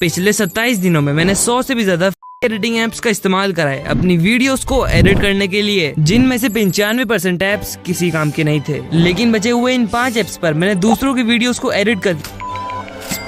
पिछले 27 दिनों में मैंने 100 से भी ज्यादा एडिटिंग एप्स का इस्तेमाल करा है अपनी वीडियोस को एडिट करने के लिए, जिनमें से 95% एप्स किसी काम के नहीं थे। लेकिन बचे हुए इन 5 एप्स पर मैंने दूसरों की वीडियोस को एडिट कर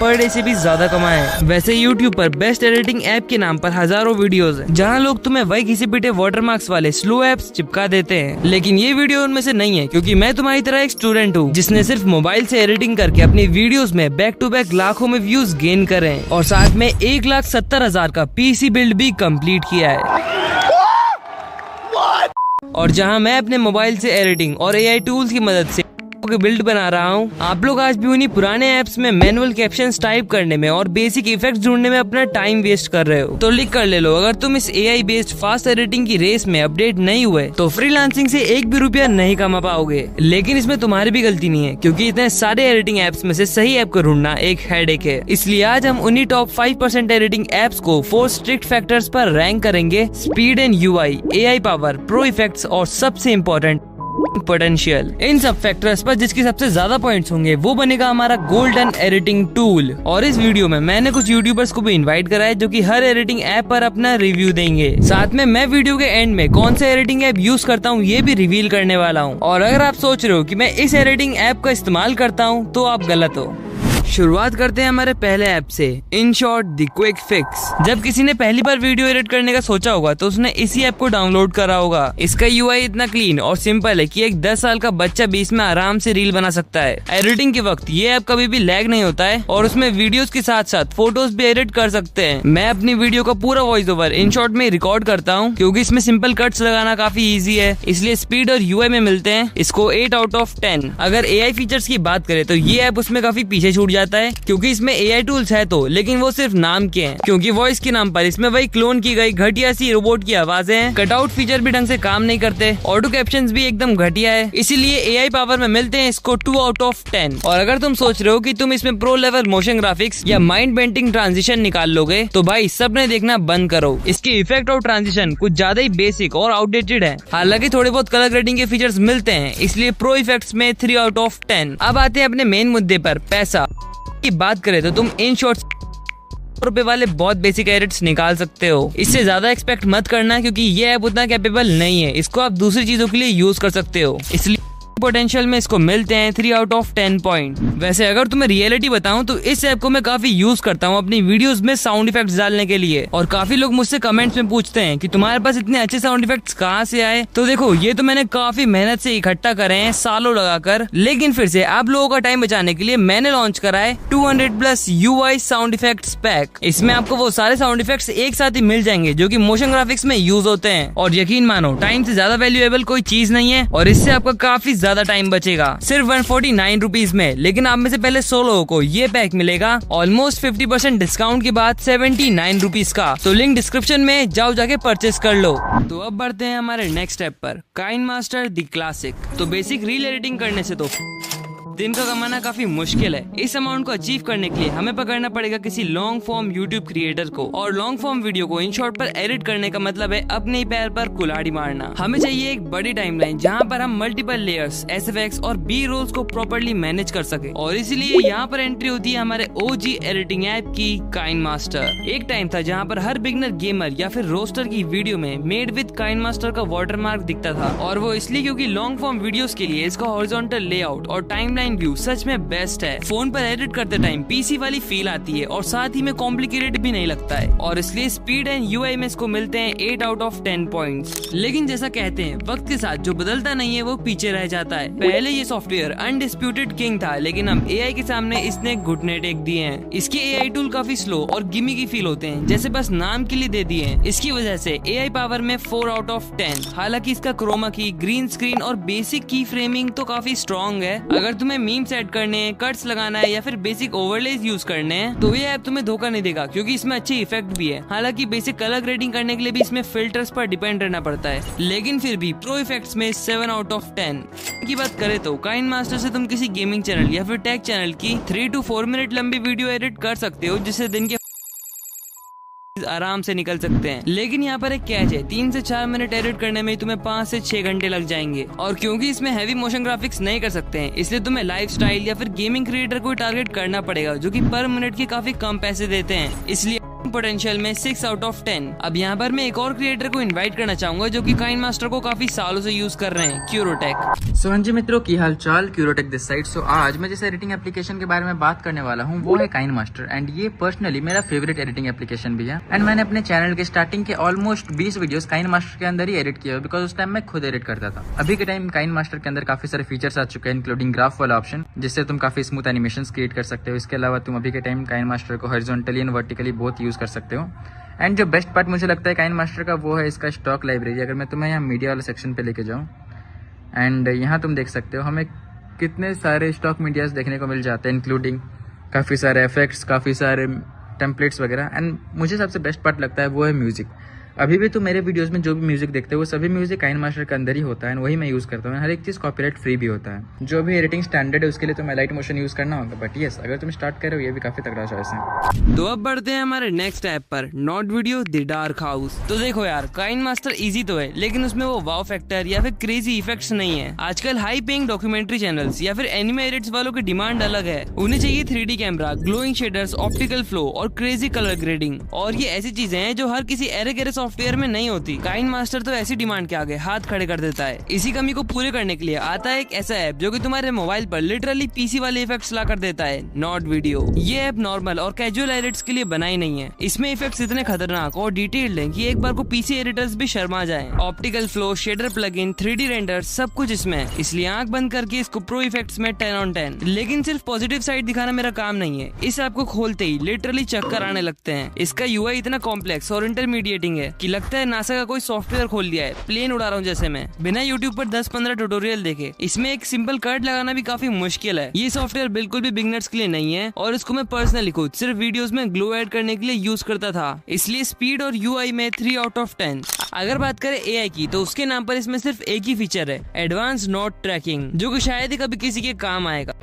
पर डे से भी ज्यादा कमाया है। वैसे YouTube पर बेस्ट एडिटिंग ऐप के नाम पर हजारों वीडियोस हैं, जहां लोग तुम्हें वही घिसे पिटे वाटरमार्क्स वाले स्लो ऐप्स चिपका देते हैं। लेकिन ये वीडियो उनमें से नहीं है, क्योंकि मैं तुम्हारी तरह एक स्टूडेंट हूँ जिसने सिर्फ मोबाइल से एडिटिंग करके अपनी वीडियोस में बैक टू बैक लाखों में व्यूज गेन करे हैं और साथ में 1,70,000 का PC बिल्ड भी कंप्लीट किया है। और जहाँ मैं अपने मोबाइल से एडिटिंग और AI टूल्स की मदद से बिल्ड बना रहा हूँ, आप लोग आज भी उन्हीं पुराने ऐप्स में मैनुअल कैप्शंस टाइप करने में और बेसिक इफेक्ट्स ढूंढने में अपना टाइम वेस्ट कर रहे हो। तो लिख कर ले लो, अगर तुम इस AI बेस्ड फास्ट एडिटिंग की रेस में अपडेट नहीं हुए तो फ्रीलांसिंग से एक भी रुपया नहीं कमा पाओगे। लेकिन इसमें तुम्हारी भी गलती नहीं है, क्योंकि इतने सारे एडिटिंग एप्स में से सही ऐप को ढूंढना एक हेडेक है। इसलिए आज हम उन्हीं टॉप 5% एडिटिंग एप्स को 4 स्ट्रिक्ट फैक्टर्स पर रैंक करेंगे: speed and UI, AI power, pro effects और सबसे इम्पोर्टेंट पोटेंशियल। इन सब फैक्टर्स पर जिसकी सबसे ज्यादा पॉइंट्स होंगे वो बनेगा हमारा गोल्डन एडिटिंग टूल। और इस वीडियो में मैंने कुछ यूट्यूबर्स को भी इनवाइट करा है जो कि हर एडिटिंग ऐप पर अपना रिव्यू देंगे। साथ में मैं वीडियो के एंड में कौन सा एडिटिंग ऐप यूज करता हूँ ये भी रिवील करने वाला हूँ। और अगर आप सोच रहे हो कि मैं इस एडिटिंग ऐप का इस्तेमाल करता हूँ तो आप गलत हो। शुरुआत करते हैं हमारे पहले ऐप से, InShot द क्विक फिक्स। जब किसी ने पहली बार वीडियो एडिट करने का सोचा होगा तो उसने इसी ऐप को डाउनलोड करा होगा। इसका UI इतना क्लीन और सिंपल है कि एक 10 साल का बच्चा भी इसमें आराम से रील बना सकता है। एडिटिंग के वक्त ये ऐप कभी भी लैग नहीं होता है और उसमें वीडियोस के साथ साथ फोटोज भी एडिट कर सकते हैं। मैं अपनी वीडियो का पूरा वॉइस ओवर InShot में रिकॉर्ड करता हूँ, क्योंकि इसमें सिंपल कट्स लगाना काफी ईजी है, इसलिए स्पीड और UI में मिलते हैं इसको 8 आउट ऑफ 10। अगर AI फीचर्स की बात करें तो ये ऐप उसमें काफी पीछे छूट जाता है, क्योंकि इसमें AI टूल्स है तो, लेकिन वो सिर्फ नाम के हैं, क्योंकि वॉइस के नाम पर इसमें वही क्लोन की गई घटिया सी रोबोट की आवाजें हैं। कटआउट फीचर भी ढंग से काम नहीं करते, ऑटो कैप्शंस भी एकदम घटिया है, इसीलिए AI पावर में मिलते हैं इसको 2 आउट ऑफ 10। और अगर तुम सोच रहे हो कि तुम इसमें प्रो लेवल मोशन ग्राफिक्स या माइंड बेंटिंग ट्रांजिशन निकाल लोगे तो भाई सबने देखना बंद करो। इसके इफेक्ट और ट्रांजिशन कुछ ज्यादा ही बेसिक और आउटडेटेड है। हालांकि थोड़े बहुत कलर ग्रेडिंग के फीचर्स मिलते हैं, इसलिए प्रो इफेक्ट्स में 3 आउट ऑफ 10। अब आते हैं अपने मेन मुद्दे पर, पैसा की बात करें तो तुम InShot रुपए वाले बहुत बेसिक एडिट्स निकाल सकते हो। इससे ज्यादा एक्सपेक्ट मत करना, क्योंकि ये ऐप उतना कैपेबल नहीं है। इसको आप दूसरी चीजों के लिए यूज कर सकते हो, इसलिए पोटेंशियल में इसको मिलते हैं 3 आउट ऑफ 10 पॉइंट। वैसे अगर तुम्हें रियलिटी बताऊं तो इस ऐप को मैं काफी यूज करता हूं अपनी वीडियोस में साउंड इफेक्ट्स डालने के लिए। और काफी लोग मुझसे कमेंट्स में पूछते हैं कि तुम्हारे पास इतने अच्छे साउंड इफेक्ट्स कहां से आए। तो देखो, ये तो मैंने काफी मेहनत से इकट्ठा करे हैं सालों लगाकर, लेकिन फिर से आप लोगों का टाइम बचाने के लिए मैंने लॉन्च करा है 200+ UI साउंड इफेक्ट्स पैक। इसमें आपको वो सारे साउंड इफेक्ट्स एक साथ ही मिल जाएंगे जो कि मोशन ग्राफिक्स में यूज होते हैं। और यकीन मानो, टाइम से ज्यादा वैल्यूएबल कोई चीज नहीं है और इससे आपका काफी ज्यादा टाइम बचेगा, सिर्फ 149 रुपीज में। लेकिन आप में से पहले 100 लोगों को ये पैक मिलेगा ऑलमोस्ट 50% डिस्काउंट के बाद 79 रुपीज का। तो लिंक डिस्क्रिप्शन में जाओ, जाके परचेस कर लो। तो अब बढ़ते हैं हमारे नेक्स्ट स्टेप पर, काइनमास्टर द क्लासिक। तो बेसिक रील एडिटिंग करने से तो दिन का कमाना काफी मुश्किल है। इस अमाउंट को अचीव करने के लिए हमें पकड़ना पड़ेगा किसी लॉन्ग फॉर्म यूट्यूब क्रिएटर को, और लॉन्ग फॉर्म वीडियो को InShot पर एडिट करने का मतलब है अपने ही पैर पर कुल्हाड़ी मारना। हमें चाहिए एक बड़ी टाइमलाइन जहां पर हम मल्टीपल लेयर्स, SFX और B रोल्स को प्रॉपर्ली मैनेज कर सके, और इसलिए यहाँ पर एंट्री होती है हमारे OG एडिटिंग ऐप की, काइनमास्टर। एक टाइम था जहाँ पर हर बिगनर गेमर या फिर रोस्टर की वीडियो में मेड विद काइनमास्टर का वाटरमार्क दिखता था, और वो इसलिए क्योंकि लॉन्ग फॉर्म वीडियोस के लिए इसका हॉरिजॉन्टल लेआउट और टाइमलाइन व्यू सच में बेस्ट है। फोन पर एडिट करते टाइम PC वाली फील आती है और साथ ही में कॉम्प्लिकेटेड भी नहीं लगता है, और इसलिए स्पीड एंड UI में इसको मिलते हैं 8 आउट ऑफ 10 पॉइंट्स। लेकिन जैसा कहते हैं, वक्त के साथ जो बदलता नहीं है वो पीछे रह जाता है। पहले ये सॉफ्टवेयर अनडिस्प्यूटेड किंग था, लेकिन अब AI के सामने इसने घुटने टेक दिए हैं। इसके AI टूल काफी स्लो और गिमी की फील होते हैं, जैसे बस नाम के लिए दे दिए हैं। इसकी वजह से AI पावर में 4 आउट ऑफ 10। हालांकि इसका क्रोमा की, ग्रीन स्क्रीन और बेसिक की फ्रेमिंग तो काफी स्ट्रॉन्ग है। अगर तुम्हें मीम्स ऐड करने हैं, कट्स लगाना है या फिर बेसिक ओवरलेज यूज करने हैं तो ये ऐप तुम्हें धोखा नहीं देगा, क्योंकि इसमें अच्छे इफेक्ट भी है। हालांकि बेसिक कलर ग्रेडिंग करने के लिए भी इसमें फिल्टर्स पर डिपेंड रहना पड़ता है, लेकिन फिर भी प्रो इफेक्ट्स में 7 आउट ऑफ 10 की बात करें तो काइनमास्टर से तुम किसी गेमिंग चैनल या फिर टेक चैनल की 3 to 4 मिनट लंबी वीडियो एडिट कर सकते हो, जिससे दिन के आराम से निकल सकते हैं। लेकिन यहाँ पर एक कैच है, 3 से 4 मिनट एडिट करने में तुम्हें 5 से 6 घंटे लग जाएंगे। और क्योंकि इसमें हैवी मोशन ग्राफिक्स नहीं कर सकते हैं, इसलिए तुम्हें लाइफस्टाइल या फिर गेमिंग क्रिएटर को टारगेट करना पड़ेगा, जो कि पर मिनट के काफी कम पैसे देते हैं। इसलिए पोटेंशियल में 6 आउट ऑफ 10। अब यहाँ पर मैं एक और क्रिएटर को इनवाइट करना चाहूंगा जो कि काइनमास्टर को काफी सालों से यूज कर रहे हैं, क्यूरोटेक। सो हाँ जी मित्रों, की हाल चाल, क्यूरोटेक दिस साइड। सो आज मैं जिस एडिटिंग एप्लीकेशन के बारे में बात करने वाला हूँ वो है काइनमास्टर, एंड ये पर्सनली मेरा फेवरेट एडिटिंग एप्लीकेशन भी है। एंड मैंने अपने चैनल के स्टार्टिंग के ऑलमोस्ट 20 वीडियोस काइनमास्टर के अंदर ही एडिट किया, बिकॉज उस टाइम मैं खुद एडिट करता था। अभी के टाइम काइनमास्टर के अंदर काफी सारे फीचर्स आ चुके हैं, इंक्लूडिंग ग्राफ वाला ऑप्शन, जिससे तुम काफी स्मूथ एनिमेशन क्रिएट कर सकते हो। इसके अलावा तुम अभी के टाइम काइनमास्टर को horizontally and vertically both use कर सकते हो। एंड जो बेस्ट पार्ट मुझे लगता है काइनमास्टर का वो है इसका स्टॉक लाइब्रेरी। अगर मैं तुम्हें यहाँ मीडिया वाले सेक्शन पे लेके जाऊँ, एंड यहाँ तुम देख सकते हो हमें कितने सारे स्टॉक मीडियाज देखने को मिल जाते हैं, इंक्लूडिंग काफ़ी सारे इफेक्ट्स, काफ़ी सारे टेम्पलेट्स वगैरह। एंड मुझे सबसे बेस्ट पार्ट लगता है वो है म्यूजिक। अभी भी तो मेरे वीडियोस में जो भी म्यूजिक देखते हो वो सभी म्यूजिक काइनमास्टर के अंदर ही होता है, एंड वही मैं यूज़ करता हूँ। हर एक चीज़ कॉपीराइट फ्री भी होता है। जो भी एडिटिंग स्टैंडर्ड है उसके लिए तुम्हें लाइट मोशन यूज़ करना होगा, बट यस अगर तुम स्टार्ट कर रहे हो ये भी काफ़ी तगड़ा चॉइस है। तो अब बढ़ते हैं हमारे नेक्स्ट ऐप पर, not video the dark house. तो देखो यार, काइनमास्टर इजी तो है, लेकिन उसमें वो वाव फैक्टर या फिर क्रेजी इफेक्ट्स नहीं है। आजकल हाई पेइंग डॉक्यूमेंट्री चैनल्स या फिर एनिमे एडिट्स वालों की डिमांड अलग है। उन्हें चाहिए 3D camera, glowing shaders, optical flow और क्रेजी कलर ग्रेडिंग। और ये ऐसी चीजें हैं जो हर किसी एरे सॉफ्टवेयर में नहीं होती। काइनमास्टर तो ऐसी डिमांड के आगे हाथ खड़े कर देता है। इसी कमी को पूरे करने के लिए आता है एक ऐसा ऐप जो कि तुम्हारे मोबाइल पर लिटरली पीसी वाले इफेक्ट्स ला कर देता है, नॉट वीडियो। ये ऐप नॉर्मल और कैजुअल एडिट्स के लिए बनाई नहीं है। इसमें इफेक्ट्स इतने खतरनाक और डिटेल्ड हैं कि एक बार को पीसी एडिटर्स भी शर्मा जाएं। Optical flow, shader plugin, 3D render सब कुछ इसमें है। इसलिए आंख बंद करके इसको प्रो इफेक्ट्स में 10 on 10। लेकिन सिर्फ पॉजिटिव साइड दिखाना मेरा काम नहीं है। इस ऐप को खोलते ही लिटरली चक्कर आने लगते हैं। इसका यूआई इतना कॉम्प्लेक्स और इंटरमीडिएटिंग है कि लगता है नासा का कोई सॉफ्टवेयर खोल दिया है। प्लेन उड़ा रहा हूँ जैसे मैं, बिना यूट्यूब पर 10-15 ट्यूटोरियल देखे। इसमें एक सिंपल कट लगाना भी काफी मुश्किल है। ये सॉफ्टवेयर बिल्कुल भी बिगनर्स के लिए नहीं है, और इसको मैं पर्सनली खुद सिर्फ वीडियोस में ग्लो ऐड करने के लिए यूज करता था। इसलिए स्पीड और यूआई में 3 out of 10। अगर बात करें एआई की, तो उसके नाम पर इसमें सिर्फ एक ही फीचर है, एडवांस नोट ट्रैकिंग, जो कि शायद ही कभी किसी के काम आएगा।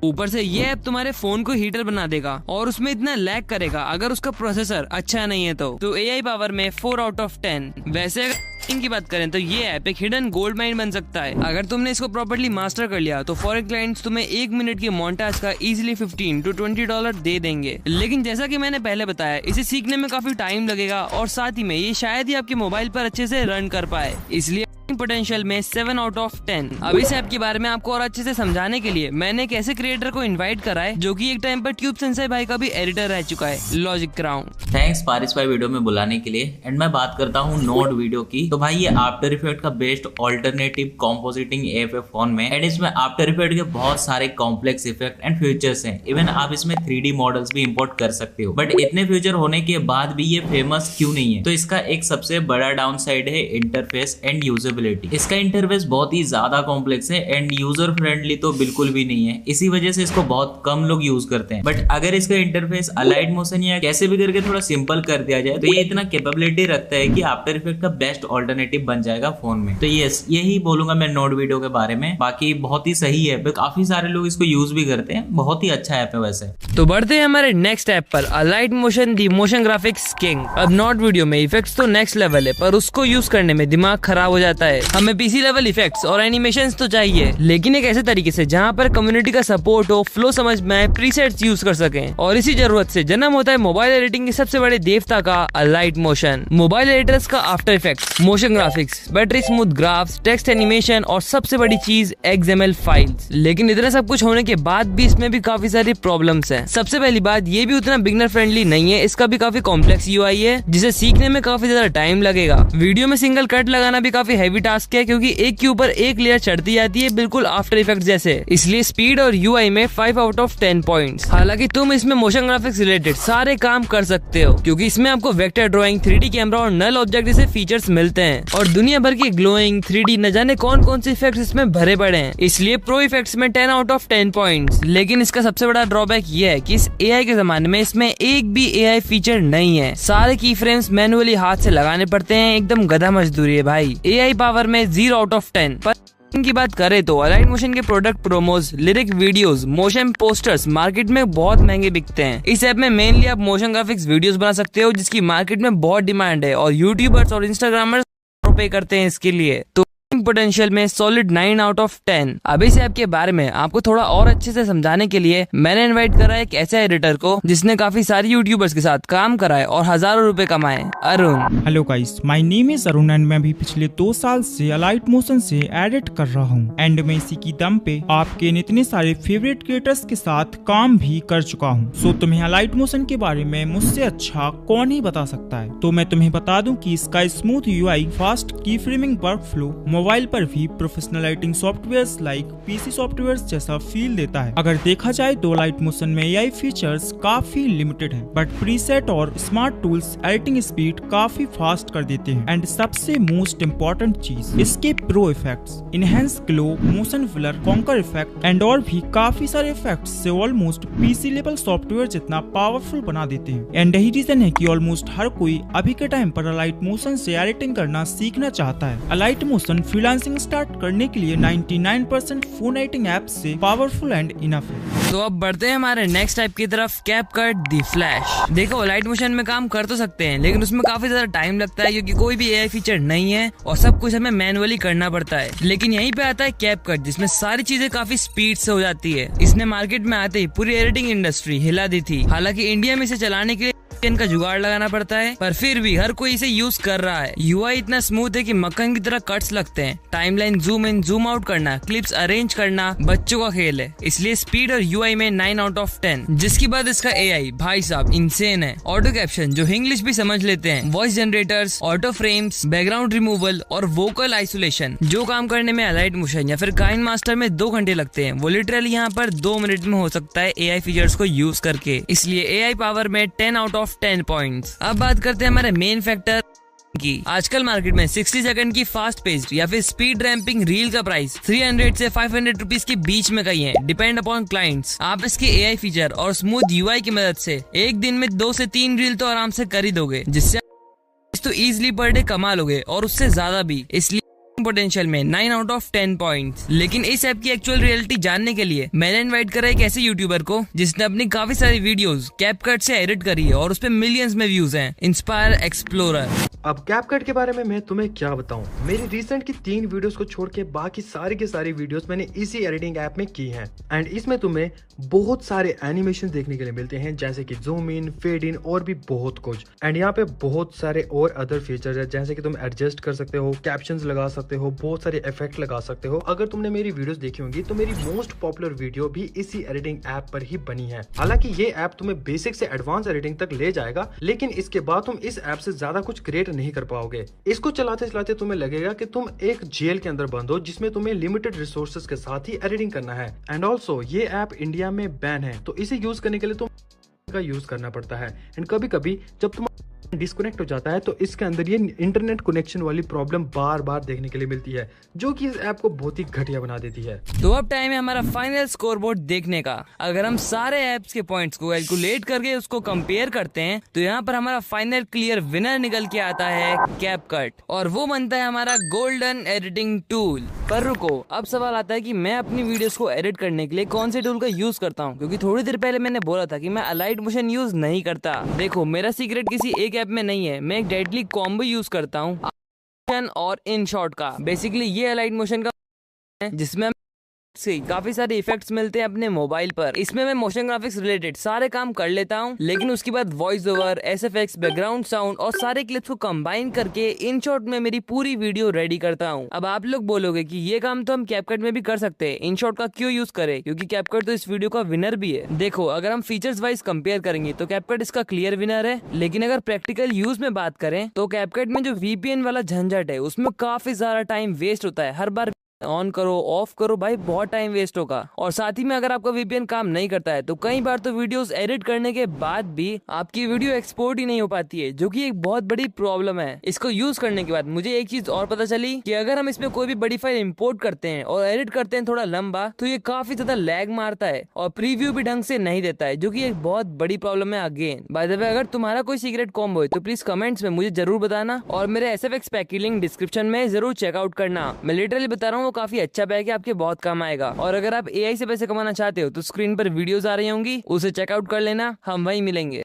ऊपर से ये ऐप तुम्हारे फोन को हीटर बना देगा और उसमें इतना लैग करेगा अगर उसका प्रोसेसर अच्छा नहीं है तो एआई पावर में 4 out of 10। वैसे अगर की बात करें तो ये ऐप एक हिडन गोल्ड माइन बन सकता है। अगर तुमने इसको प्रॉपर्ली मास्टर कर लिया तो फॉरेन क्लाइंट्स तुम्हें 1 मिनट के मोन्टाज का इजीली $15 to $20 दे देंगे। लेकिन जैसा कि मैंने पहले बताया, इसे सीखने में काफी टाइम लगेगा और साथ ही में ये शायद ही आपके मोबाइल पर अच्छे से रन कर पाए। इसलिए पोटेंशियल में 7 out of 10। अब इस ऐप के बारे में आपको और अच्छे से समझाने के लिए मैंने एक ऐसे क्रिएटर को इनवाइट करा है जो कि एक टाइम पर ट्यूब सेंसेई भाई का भी एडिटर रह चुका है, लॉजिक क्राउन। थैंक्स पारिस भाई वीडियो में बुलाने के लिए। एंड मैं बात करता हूँ नोड वीडियो की। तो भाई ये आफ्टर इफेक्ट का बेस्ट ऑल्टरनेटिव कॉम्पोजिटिंग ऐप है फोन में। एंड इसमें आफ्टर इफेक्ट के बहुत सारे कॉम्प्लेक्स इफेक्ट एंड फीचर्स हैं। इवन आप इसमें 3D मॉडल्स भी इंपोर्ट कर सकते हो। बट इतने फीचर होने के बाद भी ये फेमस क्यों नहीं है? तो इसका एक सबसे बड़ा डाउन साइड है इंटरफेस एंड यूजेबिलिटी। इसका इंटरफेस बहुत ही ज्यादा कॉम्प्लेक्स है एंड यूजर फ्रेंडली तो बिल्कुल भी नहीं है। इसी वजह से इसको बहुत कम लोग यूज करते हैं। बट अगर इसका इंटरफेस अलाइट मोशन या कैसे भी करके थोड़ा सिंपल कर दिया जाए तो ये इतना कैपेबिलिटी रखता है कि आफ्टर इफेक्ट का बेस्ट ऑल्टरनेटिव बन जाएगा फोन में। तो यस, यही बोलूंगा मैं नोड वीडियो के बारे में। बाकी बहुत ही सही है, काफी सारे लोग इसको यूज भी करते हैं। बहुत ही अच्छा ऐप है वैसे। तो बढ़ते हैं हमारे नेक्स्ट ऐप पर, Alight Motion the motion graphics king. अब नॉट वीडियो में इफेक्ट्स तो नेक्स्ट लेवल है, पर उसको यूज करने में दिमाग खराब हो जाता है। हमें पीसी लेवल इफेक्ट्स और एनिमेशंस तो चाहिए, लेकिन एक ऐसे तरीके से जहां पर कम्युनिटी का सपोर्ट हो, फ्लो समझ में आए, प्रीसेट्स यूज कर सकें। और इसी जरूरत से जन्म होता है मोबाइल एडिटिंग के सबसे बड़े देवता का, अलाइट मोशन। मोबाइल एडिटर्स का after effects, motion graphics, battery smooth graphs, text animation और सबसे बड़ी चीज XML फाइल्स। लेकिन इतना सब कुछ होने के बाद भी इसमें भी काफी सारी प्रॉब्लम्स हैं। सबसे पहली बात, ये भी उतना बिगनर फ्रेंडली नहीं है। इसका भी काफी कॉम्प्लेक्स UI है जिसे सीखने में काफी ज्यादा टाइम लगेगा। वीडियो में सिंगल कट लगाना भी काफी हैवी टास्क है, क्योंकि एक के ऊपर एक लेयर चढ़ती जाती है, बिल्कुल आफ्टर इफेक्ट्स जैसे। इसलिए स्पीड और UI में 5 out of 10 पॉइंट्स। हालांकि तुम इसमें मोशन ग्राफिक्स रिलेटेड सारे काम कर सकते हो, क्योंकि इसमें आपको वेक्टर ड्राइंग, 3D कैमरा और नल ऑब्जेक्ट जैसे फीचर्स मिलते हैं। और दुनिया भर की ग्लोइंग, 3D न जाने कौन कौन से इफेक्ट्स इसमें भरे पड़े हैं। इसलिए प्रो इफेक्ट्स में 10 out of 10 पॉइंट्स। लेकिन इसका सबसे बड़ा ड्रॉबैक ये है कि इस AI के जमाने में इसमें एक भी AI फीचर नहीं है। सारे की फ्रेम्स मैनुअली हाथ से लगाने पड़ते हैं। एकदम गधा मजदूरी है भाई। AI पावर में 0 out of 10। की बात करें तो अलाइट मोशन के product promos, lyric videos, motion posters market में बहुत महंगे बिकते हैं। इस ऐप में मेनली आप मोशन ग्राफिक्स वीडियोस बना सकते हो, जिसकी मार्केट में बहुत डिमांड है और यूट्यूबर्स और इंस्टाग्रामर्स पे करते हैं इसके लिए। तो पोटेंशियल में सॉलिड 9 आउट ऑफ 10। अब इस ऐप के बारे में आपको थोड़ा और अच्छे से समझाने के लिए मैंने इनवाइट करा एक ऐसे एडिटर को जिसने काफी सारी यूट्यूबर्स के साथ काम कराए और हजारों रुपए कमाए। Arun. Hello guys, my name is Arun and मैं भी पिछले 2 साल से अलाइट मोशन से एडिट कर रहा हूँ एंड मैं इसी की दम पे आपके इतने सारे फेवरेट क्रिएटर्स के साथ काम भी कर चुका हूँ। सो तुम्हें अलाइट मोशन के बारे में मुझसे अच्छा कौन ही बता सकता है। तो मैं तुम्हें बता दूं कि इसका स्मूथ यूआई, फास्ट की फ्रेमिंग वर्कफ्लो मोबाइल पर भी professional lighting softwares like PC softwares जैसा फील देता है। अगर देखा जाए तो लाइट मोशन में एआई फीचर्स काफी लिमिटेड हैं, बट प्रीसेट और स्मार्ट टूल्स एडिटिंग स्पीड काफी फास्ट कर देते हैं। एंड सबसे मोस्ट इम्पोर्टेंट चीज इसके pro effects, enhance glow, motion filler, conquer effect and और भी काफी सारे इफेक्ट्स से ऑलमोस्ट पीसी लेवल सॉफ्टवेयर जितना पावरफुल बना देते हैं। एंड यही रीजन है कि ऑलमोस्ट हर कोई अभी के टाइम पर अलाइट मोशन से एडिटिंग करना सीखना चाहता है। अलाइट मोशन फ्रीलांसिंग स्टार्ट करने के लिए 99% फोन एडिटिंग ऐप से पावरफुल एंड इनफ है। तो अब बढ़ते हैं हमारे नेक्स्ट टाइप की तरफ, कैपकट द फ्लैश। देखो लाइट मोशन में काम कर तो सकते हैं, लेकिन उसमें काफी ज्यादा टाइम लगता है क्योंकि कोई भी एआई फीचर नहीं है और सब कुछ हमें मैनुअली करना पड़ता है। लेकिन यहीं पे आता है कैपकट, जिसमें सारी चीजें काफी स्पीड से हो जाती है। इसने मार्केट में आते ही पूरी एडिटिंग इंडस्ट्री हिला दी थी। हालांकि इंडिया में इसे चलाने के लिए इनका जुगाड़ लगाना पड़ता है, पर फिर भी हर कोई इसे यूज कर रहा है। यूआई इतना स्मूथ है कि मक्खन की तरह कट्स लगते हैं। Timeline zoom in zoom out करना, क्लिप्स अरेंज करना बच्चों का खेल है। इसलिए स्पीड और यूआई में 9 आउट ऑफ 10। जिसके बाद इसका एआई भाई साहब इंसेन है। ऑटो कैप्शन जो इंग्लिश भी समझ लेते हैं, voice generators, auto frames, background removal और वोकल आइसोलेशन, जो काम करने में अलाइट मोशन या फिर काइन मास्टर में 2 घंटे लगते हैं, वो लिटरली यहाँ पर 2 मिनट में हो सकता है एआई फीचर्स को यूज करके। इसलिए एआई पावर में 10 आउट ऑफ 10 पॉइंट्स। अब बात करते हैं हमारे मेन फैक्टर की। आजकल मार्केट में 60 सेकंड की फास्ट पेस्ड या फिर स्पीड रैंपिंग रील का प्राइस 300 से 500 रुपीज के बीच में कहीं है, डिपेंड अपॉन क्लाइंट्स। आप इसके एआई फीचर और स्मूथ यूआई की मदद से एक दिन में 2 से 3 रील तो आराम से कर ही दोगे, जिससे तो इजीली पर डे कमा लोगे और उससे ज्यादा भी। इसलिए पोटेंशियल में 9 आउट ऑफ 10 पॉइंट्स। लेकिन इस ऐप की एक्चुअल रियलिटी जानने के लिए मैंने इनवाइट करा एक ऐसे यूट्यूबर को जिसने अपनी काफी सारी वीडियोस कैपकट से एडिट करी है और उस पे मिलियंस में व्यूज हैं। Inspire explorer. अब कैपकट के बारे में मैं तुम्हें क्या बताऊं। मेरी रिसेंट की 3 वीडियोस को छोड़ के बाकी सारी की सारी वीडियोस मैंने इसी एडिटिंग ऐप में की हैं। एंड इसमें तुम्हें बहुत सारे एनिमेशन देखने के लिए मिलते हैं, जैसे कि जूम इन, फेड इन और भी बहुत कुछ। एंड यहाँ पे बहुत सारे और अदर फीचर्स है, जैसे कि तुम एडजस्ट कर सकते हो, कैप्शंस लगा सकते हो, बहुत सारे इफेक्ट लगा सकते हो। अगर तुमने मेरी वीडियोस देखी होंगी तो मेरी मोस्ट पॉपुलर वीडियो भी इसी एडिटिंग ऐप पर ही बनी है। हालांकि ये ऐप तुम्हें बेसिक से एडवांस एडिटिंग तक ले जाएगा, लेकिन इसके बाद तुम इस ऐप से ज्यादा कुछ क्रिएट नहीं कर पाओगे। इसको चलाते चलाते तुम्हें लगेगा कि तुम एक जेल के अंदर बंद हो, जिसमें तुम्हें लिमिटेड रिसोर्सेज के साथ ही एडिटिंग करना है। एंड ऑल्सो ये ऐप इंडिया में बैन है, तो इसे यूज करने के लिए तुम का यूज करना पड़ता है। एंड कभी कभी जब तुम डिस्कनेक्ट हो जाता है तो इसके अंदर ये इंटरनेट कनेक्शन वाली प्रॉब्लम बार बार देखने के लिए मिलती है, जो कि इस ऐप को बहुत ही घटिया बना देती है। तो अब टाइम है हमारा फाइनल स्कोरबोर्ड देखने का। अगर हम सारे ऐप्स के पॉइंट्स को कैलकुलेट करके उसको कंपेयर करते हैं तो यहाँ पर हमारा फाइनल क्लियर विनर निकल के आता है कैपकट, और वो बनता है हमारा गोल्डन एडिटिंग टूल। पर रुको, अब सवाल आता है कि मैं अपनी वीडियोस को एडिट करने के लिए कौन से टूल का यूज करता हूँ, क्योंकि थोड़ी देर पहले मैंने बोला था कि मैं अलाइट मोशन यूज नहीं करता। देखो मेरा सीक्रेट किसी एक ऐप में नहीं है, मैं एक डेडली कॉम्बो यूज करता हूँ और इन शॉर्ट का। बेसिकली ये अलाइट मोशन का है जिसमें से काफी सारे इफेक्ट्स मिलते हैं अपने मोबाइल पर। इसमें मैं मोशन ग्राफिक्स रिलेटेड सारे काम कर लेता हूँ, लेकिन उसके बाद voice over, SFX, background sound और सारे क्लिप्स को कंबाइन करके इन शॉर्ट में मेरी पूरी वीडियो रेडी करता हूँ। अब आप लोग बोलोगे कि ये काम तो हम कैपकट में भी कर सकते हैं, इन शॉर्ट का क्यों यूज करें, क्योंकि कैपकट तो इस वीडियो का विनर भी है। देखो अगर हम फीचर्स वाइज कंपेयर करेंगे तो कैपकट इसका क्लियर विनर है, लेकिन अगर प्रैक्टिकल यूज में बात करें तो कैपकट में जो वीपीएन वाला झंझट है उसमें काफी सारा टाइम वेस्ट होता है। हर बार ऑन करो ऑफ करो भाई, बहुत टाइम वेस्ट होगा। और साथ ही में अगर आपका वीपीएन काम नहीं करता है तो कई बार तो वीडियोस एडिट करने के बाद भी आपकी वीडियो एक्सपोर्ट ही नहीं हो पाती है, जो कि एक बहुत बड़ी प्रॉब्लम है। इसको यूज करने के बाद मुझे एक चीज और पता चली कि अगर हम इसमें कोई भी बड़ी फाइल इंपोर्ट करते हैं और एडिट करते हैं थोड़ा लंबा, तो ये काफी ज्यादा लैग मारता है और प्रीव्यू भी ढंग से नहीं देता है, जो की एक बहुत बड़ी प्रॉब्लम है। अगेन बाय द वे, अगर तुम्हारा कोई सीक्रेट कॉम्बो है तो प्लीज कमेंट्स में मुझे जरूर बताना, और मेरे एसएफएक्स पैक की लिंक डिस्क्रिप्शन में जरूर चेकआउट करना। मैं लिटरली बता रहा हूँ वो काफी अच्छा पैक है, आपके बहुत काम आएगा। और अगर आप AI से पैसे कमाना चाहते हो तो स्क्रीन पर वीडियोस आ रही होंगी, उसे चेकआउट कर लेना, हम वहीं मिलेंगे।